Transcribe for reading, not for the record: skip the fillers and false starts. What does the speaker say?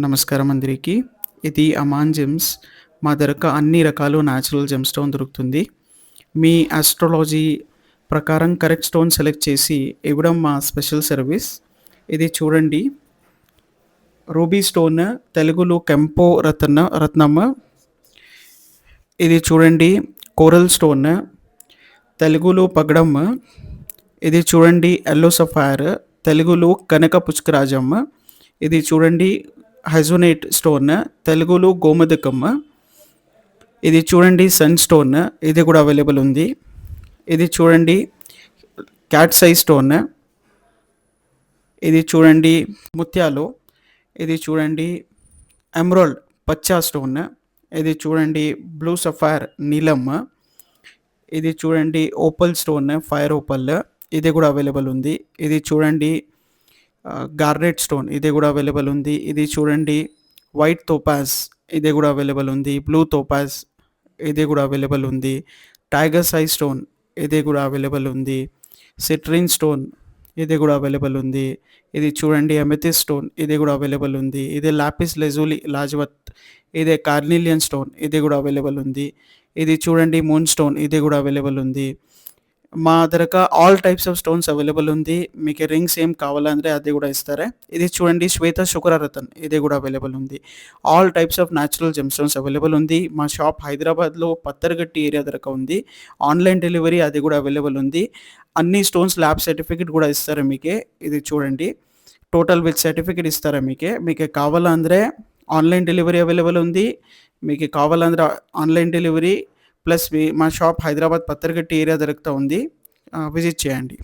నమస్కారం అందరికి. ఇది అమాన్ జెమ్స్. మా దగ్గర అన్ని రకాలు న్యాచురల్ జెమ్ స్టోన్ దొరుకుతుంది. మీ ఆస్ట్రాలజీ ప్రకారం కరెక్ట్ స్టోన్ సెలెక్ట్ చేసి ఇవ్వడం మా స్పెషల్ సర్వీస్. ఇది చూడండి, రూబీ స్టోన్, తెలుగులో కెంపో రత్నమ్. ఇది చూడండి, కోరల్ స్టోన్, తెలుగులో పగడమ్. ఇది చూడండి, ఎల్లో సఫైర్, తెలుగులో కనక పుష్కరాజమ్మ. ఇది చూడండి, హైజోనేట్ స్టోన్, తెలుగులో గోమదకమ్మ. ఇది చూడండి, సన్ స్టోన్, ఇది కూడా అవైలబుల్ ఉంది. ఇది చూడండి, క్యాట్ సై స్టోన్. ఇది చూడండి, ముత్యాలు. ఇది చూడండి, ఎమరాల్డ్ పచ్చా స్టోన్. ఇది చూడండి, బ్లూ సఫైర్ నీలమ్మ. ఇది చూడండి, ఓపల్ స్టోన్, ఫైర్ ఓపల్, ఇది కూడా అవైలబుల్ ఉంది. ఇది చూడండి, గార్నెట్ స్టోన్, ఇది కూడా అవైలబుల్ ఉంది. ఇది చూడండి, వైట్ తోపాజ్, ఇది కూడా అవైలబుల్ ఉంది. బ్లూ తోపాజ్, ఇది కూడా అవైలబుల్ ఉంది. టైగర్ సై స్టోన్, ఇది కూడా అవైలబుల్ ఉంది. సిట్రిన్ స్టోన్, ఇది కూడా అవైలబుల్ ఉంది. ఇది చూడండి, అమెథిస్ట్ స్టోన్, ఇది కూడా అవైలబుల్ ఉంది. ఇది లాపిస్ లెజూలి లాజ్వత్, ఇది కార్నిలియన్ స్టోన్, ఇది కూడా అవైలబుల్ ఉంది. ఇది చూడండి, మూన్ స్టోన్, ఇది కూడా అవైలబుల్ ఉంది. మా దగ్గర all types of stones available ఉంది. మీకు రింగ్స్ ఏం కావాలంటే అది కూడా ఇస్తారా. ఇది చూడండి, శ్వేత శుక్రరతన్, ఇది కూడా అవైలబుల్ ఉంది. All types of natural gem stones available ఉంది. మా షాప్ హైదరాబాద్లో పత్తర్గట్టి ఏరియా దగ్గర ఉంది. ఆన్లైన్ డెలివరీ అది కూడా అవైలబుల్ ఉంది. అన్ని స్టోన్స్ ల్యాబ్ సర్టిఫికేట్ కూడా ఇస్తారా మీకే. ఇది చూడండి, టోటల్ విత్ సర్టిఫికేట్ ఇస్తారా మీకు కావాలంటే ఆన్లైన్ డెలివరీ అవైలబుల్ ఉంది. మీకు కావాలంటే ఆన్లైన్ డెలివరీ ప్లస్ మా షాప్ హైదరాబాద్ పత్తర్గట్టి ఏరియా దొరుకుతూ ఉంది. విజిట్ చేయండి.